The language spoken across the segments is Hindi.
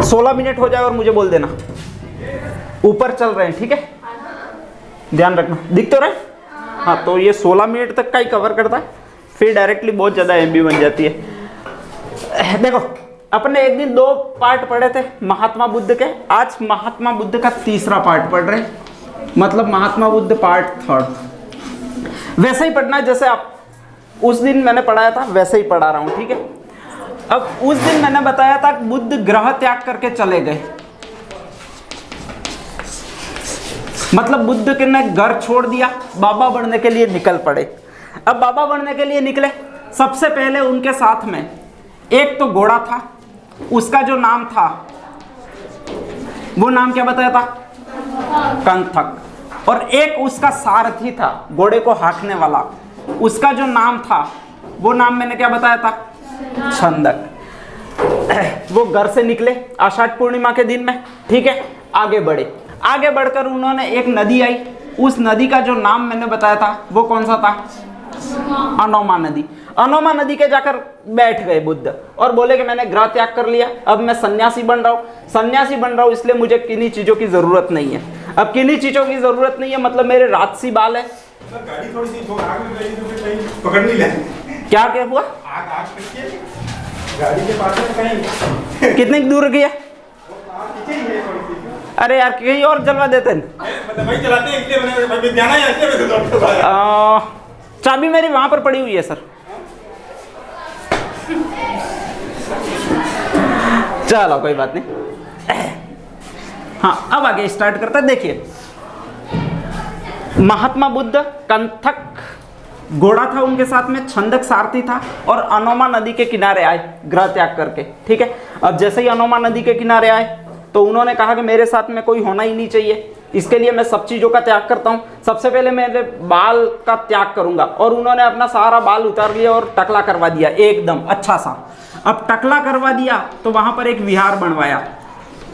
16 मिनट हो जाए और मुझे बोल देना। ऊपर चल रहे हैं, ठीक है, ध्यान रखना। दिख तो रहे? हाँ, तो ये 16 मिनट तक का ही कवर करता है, फिर डायरेक्टली बहुत ज़्यादा एमबी बन जाती है। देखो, अपने एक दिन 2 पार्ट पढ़े थे महात्मा बुद्ध के, आज महात्मा बुद्ध का तीसरा पार्ट पढ़ रहे हैं, मतलब महात्मा बुद्ध पार्ट 3। वैसे ही पढ़ना है जैसे आप उस दिन मैंने पढ़ाया था, वैसे ही पढ़ा रहा हूँ, ठीक है। अब उस दिन मैंने बताया था कि बुद्ध ग्रह त्याग करके चले गए, मतलब बुद्ध के ने घर छोड़ दिया, बाबा बनने के लिए निकल पड़े। अब बाबा बनने के लिए निकले, सबसे पहले उनके साथ में एक तो घोड़ा था, उसका जो नाम था वो नाम क्या बताया था? कंथक। और एक उसका सारथी था, घोड़े को हाँकने वाला, उसका जो नाम था वो नाम मैंने क्या बताया था? छंदक। वो घर से निकले आषाढ़ पूर्णिमा के दिन में, ठीक है, आगे बढ़े। आगे बढ़कर उन्होंने एक नदी आई, उस नदी का जो नाम मैंने बताया था वो कौन सा था? अनोमा नदी। अनोमा नदी के जाकर बैठ गए बुद्ध और बोले कि मैंने ग्रह त्याग कर लिया, अब मैं सन्यासी बन रहा हूँ। सन्यासी बन रहा हूँ इसलिए मुझे किन्हीं चीजों की जरूरत नहीं है। अब किन्हीं चीजों की जरूरत नहीं है मतलब मेरे राजसी बाल है। गाड़ी थोड़ी सी आग में गई तो कहीं पकड़ नहीं ले। क्या हुआ? आग करके गाड़ी के पास में कहीं कितने दूर गया? अरे यार कहीं और जलवा देते हैं, मतलब भाई चलाते हैं इसलिए मैंने जाना है इसलिए चाबी मेरी वहां पर पड़ी हुई है सर। चलो कोई बात नहीं। हाँ, अब आगे स्टार्ट करते हैं। देखिए, महात्मा बुद्ध कंथक घोड़ा था उनके साथ में, छंदक सारथी था और अनोमा नदी के किनारे आए ग्रह त्याग करके, ठीक है। अब जैसे ही अनोमा नदी के किनारे आए तो उन्होंने कहा कि मेरे साथ में कोई होना ही नहीं चाहिए, इसके लिए मैं सब चीज़ों का त्याग करता हूँ। सबसे पहले मेरे बाल का त्याग करूँगा, और उन्होंने अपना सारा बाल उतार लिया और टकला करवा दिया एकदम अच्छा सा। अब टकला करवा दिया तो वहाँ पर एक विहार बनवाया,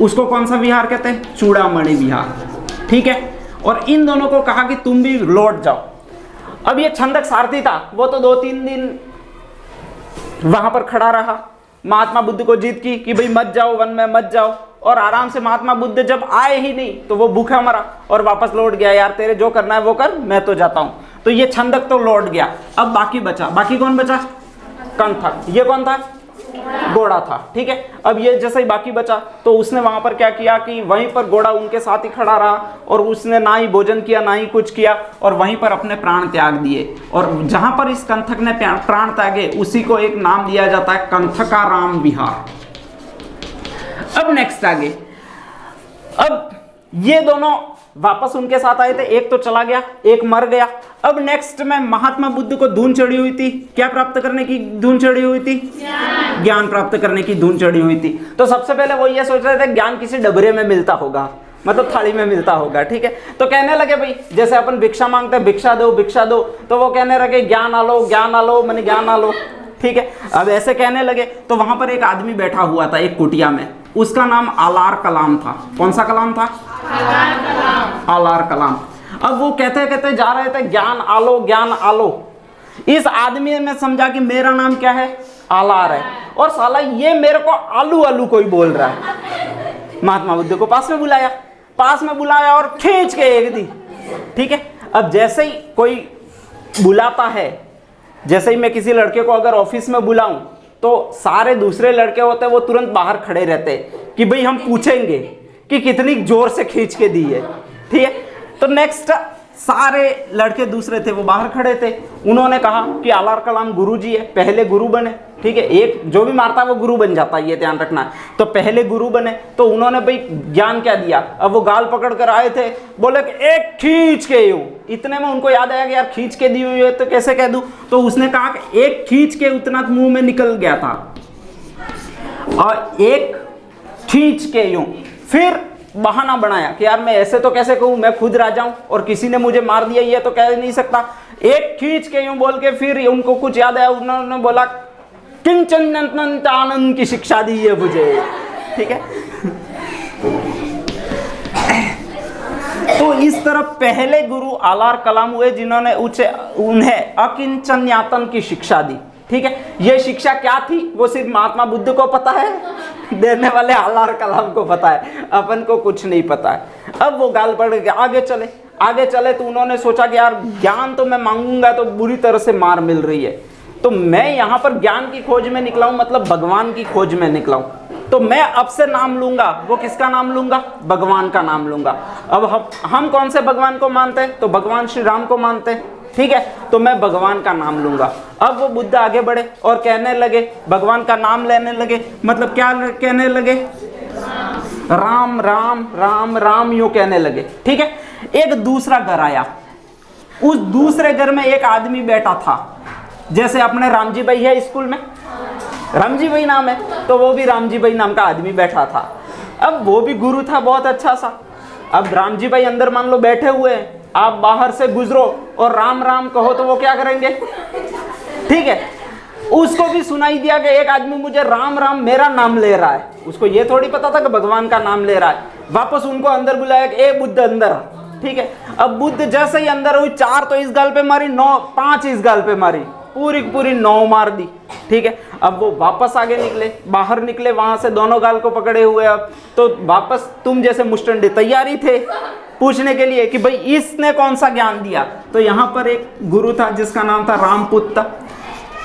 उसको कौन सा विहार कहते हैं? चूड़ामणि विहार, ठीक है। और इन दोनों को कहा कि तुम भी लौट जाओ। अब ये छंदक सारथी था, वो तो 2-3 दिन वहाँ पर खड़ा रहा, महात्मा बुद्ध को जीत की कि भाई मत जाओ, वन में मत जाओ, और आराम से महात्मा बुद्ध जब आए ही नहीं तो वो भूखा मरा और वापस लौट गया, यार तेरे जो करना है वो कर, मैं तो जाता हूँ। तो ये छंदक तो लौट गया। अब बाकी बचा, बाकी कौन बचा? कंथक। ये कौन था? घोड़ा था, ठीक है। अब ये जैसे ही बाकी बचा तो उसने वहां पर क्या किया कि वहीं पर घोड़ा उनके साथ ही खड़ा रहा और उसने ना ही भोजन किया ना ही कुछ किया और वहीं पर अपने प्राण त्याग दिए। और जहां पर इस कंथक ने प्राण त्यागे उसी को एक नाम दिया जाता है कंथकाराम विहार। अब नेक्स्ट आगे, अब ये दोनों वापस उनके साथ आए थे, एक तो चला गया, एक मर गया। अब नेक्स्ट में महात्मा बुद्ध को धुन चढ़ी हुई थी, क्या प्राप्त करने की धुन चढ़ी हुई थी? ज्ञान प्राप्त करने की धुन चढ़ी हुई थी। तो सबसे पहले वो ये सोच रहे थे ज्ञान किसी डबरे में मिलता होगा, मतलब थाली में मिलता होगा, ठीक है। तो कहने लगे भाई जैसे अपन भिक्षा मांगते हैं, भिक्षा दो भिक्षा दो, तो वो कहने लगे ज्ञान आलो ज्ञान आलो, मैंने ज्ञान आलो, ठीक है। अब ऐसे कहने लगे तो वहां पर एक आदमी बैठा हुआ था एक कुटिया में, उसका नाम आलार कलाम था। कौन सा कलाम था? आलार कलाम। अब वो कहते कहते जा रहे थे ज्ञान आलो ज्ञान आलो। इस आदमी ने समझा कि मेरा नाम क्या है? आलार है, और साला ये मेरे को आलू आलू कोई बोल रहा है। महात्मा बुद्ध को पास में बुलाया और खींच के एक दी, ठीक है। अब जैसे ही कोई बुलाता है, जैसे ही मैं किसी लड़के को अगर ऑफिस में बुलाऊं तो सारे दूसरे लड़के होते हैं वो तुरंत बाहर खड़े रहते हैं कि भाई हम पूछेंगे कि कितनी जोर से खींच के दी है, ठीक है। तो नेक्स्ट सारे लड़के दूसरे थे वो बाहर खड़े थे, उन्होंने कहा कि आलार कलाम गुरु जी है, पहले गुरु बने, ठीक है। एक जो भी मारता है वो गुरु बन जाता है, ये ध्यान रखना है। तो पहले गुरु बने तो उन्होंने भाई ज्ञान क्या दिया। अब वो गाल पकड़ कर आए थे, बोले कि एक खींच के यूं। इतने में उनको याद आया कि यार खींच के दी हुई है तो कैसे कह दूं, तो उसने कहा कि एक खींच के उतना मुंह में निकल गया था, और एक खींच के यूं। फिर बहाना बनाया कि यार मैं ऐसे तो कैसे कहूं, मैं खुद राजा हूं और किसी ने मुझे मार दिया, ये तो कह नहीं सकता। एक खींच के यूं बोल के फिर उनको कुछ याद आया, उन्होंने बोला किंचन आनंद की शिक्षा दी है मुझे, ठीक है। तो इस तरह पहले गुरु आलार कलाम हुए जिन्होंने उन्हें अकिंचन्यातन की शिक्षा दी, ठीक है। ये शिक्षा क्या थी वो सिर्फ महात्मा बुद्ध को पता है देने वाले अल्लाह कलाम को पता है, अपन को कुछ नहीं पता है। अब वो गाल पड़ के आगे चले तो उन्होंने सोचा कि यार ज्ञान तो मैं मांगूंगा तो बुरी तरह से मार मिल रही है, तो मैं यहाँ पर ज्ञान की खोज में निकला हूँ, मतलब भगवान की खोज में निकला हूँ, तो मैं अब से नाम लूंगा। वो किसका नाम लूंगा? भगवान का नाम लूंगा। अब हम कौन से भगवान को मानते हैं? तो भगवान श्री राम को मानते हैं, ठीक है, तो मैं भगवान का नाम लूंगा। अब वो बुद्ध आगे बढ़े और कहने लगे, भगवान का नाम लेने लगे, मतलब क्या कहने लगे? राम राम राम राम यूं कहने लगे, ठीक है। एक दूसरा घर आया, उस दूसरे घर में एक आदमी बैठा था, जैसे अपने रामजी भाई है स्कूल में, रामजी भाई नाम है, तो वो भी रामजी भाई नाम का आदमी बैठा था। अब वो भी गुरु था बहुत अच्छा सा। अब रामजी भाई अंदर मान लो बैठे हुए हैं, आप बाहर से गुजरो और राम राम कहो तो वो क्या करेंगे? ठीक है, उसको भी सुनाई दिया कि एक आदमी मुझे राम राम मेरा नाम ले रहा है। उसको ये थोड़ी पता था कि भगवान का नाम ले रहा है। वापस उनको अंदर बुलाया कि ए बुद्ध अंदर आ, ठीक है। अब बुद्ध जैसे ही अंदर हुई, 4 तो इस गाल पे मारी, 5 इस गाल पे मारी, पूरी 9 मार दी, ठीक है। अब वो वापस आगे निकले, बाहर निकले, वहां से दोनों गाल को पकड़े हुए। अब तो वापस तुम जैसे मुस्टंडे तैयारी थे पूछने के लिए कि भाई इसने कौन सा ज्ञान दिया। तो यहाँ पर एक गुरु था जिसका नाम था रामपुत्र।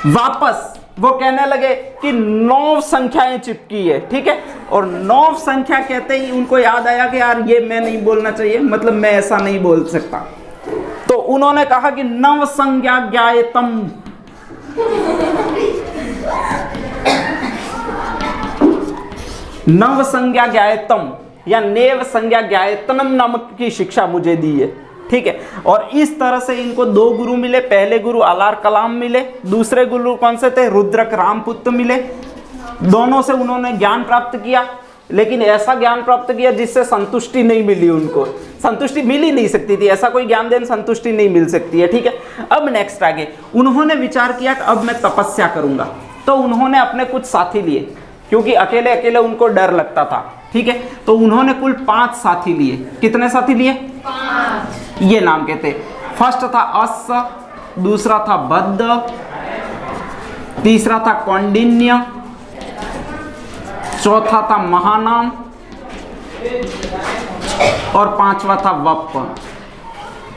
वापस वो कहने लगे कि 9 संख्याएं चिपकी है, ठीक है। और 9 संख्या कहते ही उनको याद आया कि यार ये मैं नहीं बोलना चाहिए, मतलब मैं ऐसा नहीं बोल सकता। तो उन्होंने कहा कि नव संज्ञा ज्ञायतम, नव संज्ञा ज्ञायतम या नेव संज्ञा ज्ञायतनम नामक की शिक्षा मुझे दी है, ठीक है। और इस तरह से इनको 2 गुरु मिले। पहले गुरु अलार कलाम मिले, दूसरे गुरु कौन से थे? रुद्रक रामपुत्र मिले। दोनों से उन्होंने ज्ञान प्राप्त किया, लेकिन ऐसा ज्ञान प्राप्त किया जिससे संतुष्टि नहीं मिली उनको। संतुष्टि मिल ही नहीं सकती थी, ऐसा कोई ज्ञान देन संतुष्टि नहीं मिल सकती है, ठीक है। अब नेक्स्ट आगे उन्होंने विचार किया कि अब मैं तपस्या करूंगा। तो उन्होंने अपने कुछ साथी लिए, क्योंकि अकेले अकेले उनको डर लगता था, ठीक है। तो उन्होंने कुल 5 साथी लिए। कितने साथी लिए? 5। ये नाम कहते, फर्स्ट था अस, दूसरा था बद्ध, तीसरा था कौंडिन्य, चौथा था महानाम और 5वां था वप।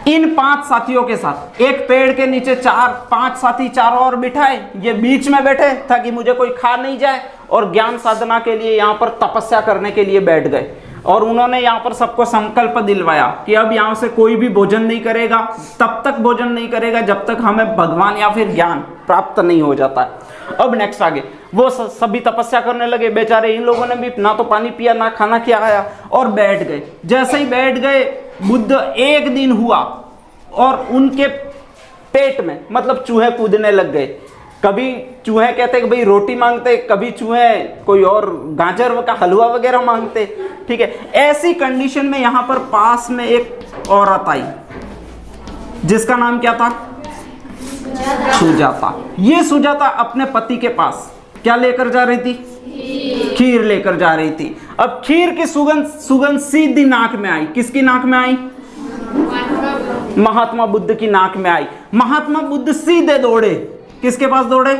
इन 5 साथियों के साथ एक पेड़ के नीचे 5 साथी चारों ओर बिठाए, ये बीच में बैठे ताकि मुझे कोई खा नहीं जाए, और ज्ञान साधना के लिए यहाँ पर तपस्या करने के लिए बैठ गए। और उन्होंने यहाँ पर सबको संकल्प दिलवाया कि अब यहाँ से कोई भी भोजन नहीं करेगा, तब तक भोजन नहीं करेगा जब तक हमें भगवान या फिर ज्ञान प्राप्त नहीं हो जाता है। अब नेक्स्ट आगे वो सभी तपस्या करने लगे। बेचारे इन लोगों ने भी ना तो पानी पिया ना खाना खाया और बैठ गए। जैसे ही बैठ गए, बुद्ध एक दिन हुआ और उनके पेट में मतलब चूहे कूदने लग गए। कभी चूहे कहते कि भाई रोटी मांगते, कभी चूहे कोई और गाजर का हलवा वगैरह मांगते, ठीक है। ऐसी कंडीशन में यहाँ पर पास में एक औरत आई जिसका नाम क्या था? सुजाता। ये सुजाता अपने पति के पास क्या लेकर जा रही थी? खीर लेकर जा रही थी। अब खीर की सुगंध सीधी नाक में आई। किसकी नाक में आई? महात्मा बुद्ध की नाक में आई। महात्मा बुद्ध सीधे दौड़े, किसके पास दौड़े?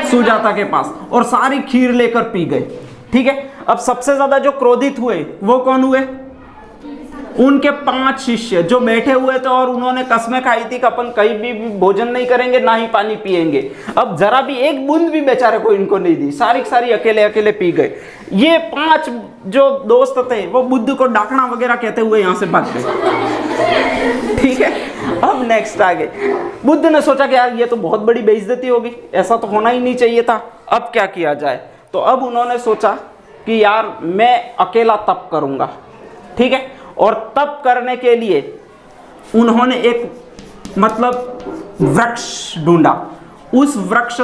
सुजाता के पास, और सारी खीर लेकर पी गए, ठीक है। अब सबसे ज्यादा जो क्रोधित हुए वो कौन हुए? उनके 5 शिष्य जो बैठे हुए थे और उन्होंने कसमें खाई थी कि अपन कहीं भी भोजन नहीं करेंगे, ना ही पानी पिएंगे। अब जरा भी एक बूंद भी बेचारे को इनको नहीं दी, सारी अकेले अकेले पी गए। ये 5 जो दोस्त थे वो बुद्ध को डाकना वगैरह कहते हुए यहाँ से भाग गए, ठीक है। अब नेक्स्ट आगे बुद्ध ने सोचा कि यार ये तो बहुत बड़ी बेइज्जती होगी, ऐसा तो होना ही नहीं चाहिए था, अब क्या किया जाए। तो अब उन्होंने सोचा कि यार मैं अकेला तप करूंगा, ठीक है। और तप करने के लिए उन्होंने एक मतलब वृक्ष ढूंढा। उस वृक्ष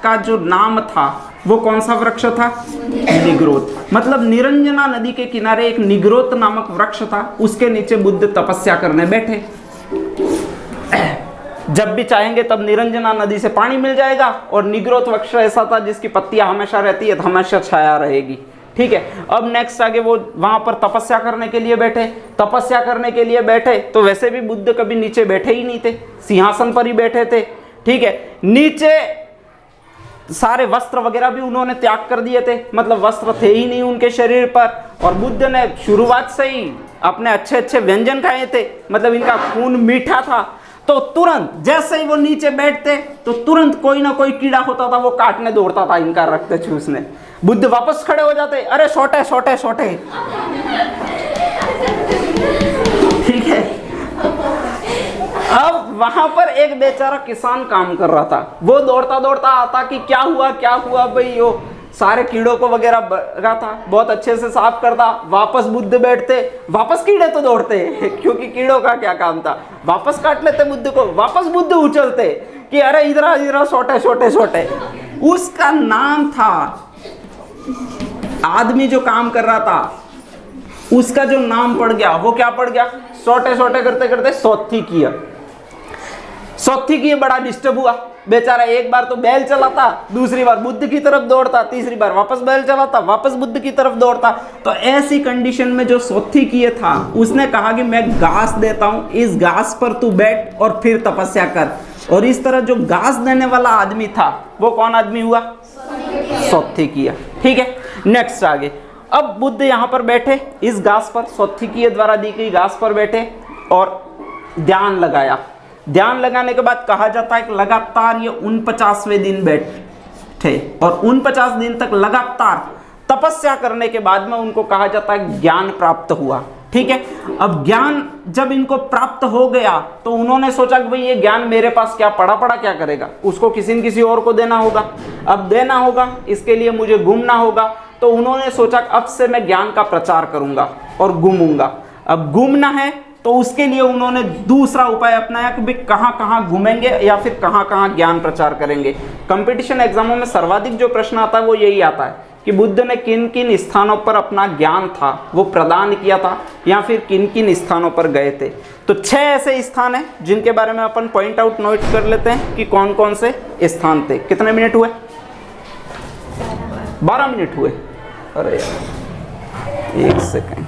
का जो नाम था वो कौन सा वृक्ष था? निग्रोध। मतलब निरंजना नदी के किनारे एक निग्रोध नामक वृक्ष था, उसके नीचे बुद्ध तपस्या करने बैठे। जब भी चाहेंगे तब निरंजना नदी से पानी मिल जाएगा, और निग्रोध वृक्ष ऐसा था जिसकी पत्तियां हमेशा रहती है, हमेशा छाया रहेगी, ठीक है। अब नेक्स्ट आगे वो वहां पर तपस्या करने के लिए बैठे। तपस्या करने के लिए बैठे तो वैसे भी बुद्ध कभी नीचे बैठे ही नहीं थे, सिंहासन पर ही बैठे थे, ठीक है। नीचे सारे वस्त्र वगैरह भी उन्होंने त्याग कर दिए थे, मतलब वस्त्र थे ही नहीं उनके शरीर पर। और बुद्ध ने शुरुआत से ही अपने अच्छे अच्छे व्यंजन खाए थे, मतलब इनका खून मीठा था। तो तुरंत जैसे ही वो नीचे बैठते तो तुरंत कोई ना कोई कीड़ा होता था, वो काटने दौड़ता था, इनका रक्त चूसने। बुद्ध वापस खड़े हो जाते, अरे छोटे छोटे छोटे, ठीक है। अब वहां पर एक बेचारा किसान काम कर रहा था, वो दौड़ता दौड़ता आता कि क्या हुआ भाई, वो सारे कीड़ों को वगैरह भगा था, बहुत अच्छे से साफ करता। वापस बुद्ध बैठते, वापस कीड़े तो दौड़ते क्योंकि कीड़ों का क्या काम था, वापस काट लेते बुद्ध को। वापस बुद्ध उछलते कि अरे इधर छोटे छोटे छोटे। उसका नाम था, आदमी जो काम कर रहा था उसका जो नाम पड़ गया वो क्या पड़ गया, छोटे छोटे करते करते सौत्थिकीय बड़ा डिस्टर्ब हुआ बेचारा। एक बार तो बैल चलाता, दूसरी बार बुद्ध की तरफ दौड़ता, तीसरी बार वापस बैल चलाता, वापस बुद्ध की तरफ दौड़ता। तो ऐसी कंडीशन में जो सौत्थिकीय था उसने कहा कि मैं घास देता हूं, इस घास पर तू बैठ और फिर तपस्या कर। और इस तरह जो घास देने वाला आदमी था वो कौन आदमी हुआ, सौत्थिकीय। ठीक है, नेक्स्ट आगे। अब बुद्ध यहाँ पर बैठे इस घास पर, सौत्थिकीय द्वारा दी गई घास पर बैठे और ध्यान लगाया। ध्यान लगाने के बाद कहा जाता है कि लगातार ये 49वें दिन बैठे और 49 दिन तक लगातार तपस्या करने के बाद में उनको कहा जाता है ज्ञान प्राप्त हुआ। ठीक है, अब ज्ञान जब इनको प्राप्त हो गया तो उन्होंने सोचा कि भाई ये ज्ञान मेरे पास क्या पड़ा क्या करेगा, उसको किसी न किसी और को देना होगा। अब देना होगा, इसके लिए मुझे घूमना होगा। तो उन्होंने सोचा अब से मैं ज्ञान का प्रचार करूंगा और घूमूंगा। अब घूमना है तो उसके लिए उन्होंने दूसरा उपाय अपनाया कि भाई कहाँ कहाँ घूमेंगे या फिर कहाँ कहाँ ज्ञान प्रचार करेंगे। कंपटीशन एग्जामों में सर्वाधिक जो प्रश्न आता है वो यही आता है कि बुद्ध ने किन किन स्थानों पर अपना ज्ञान था वो प्रदान किया था या फिर किन किन स्थानों पर गए थे। तो 6 ऐसे स्थान हैं जिनके बारे में अपन पॉइंट आउट नोट कर लेते हैं कि कौन कौन से स्थान थे। कितने मिनट हुए, 12 मिनट हुए। अरे यार 1 सेकेंड।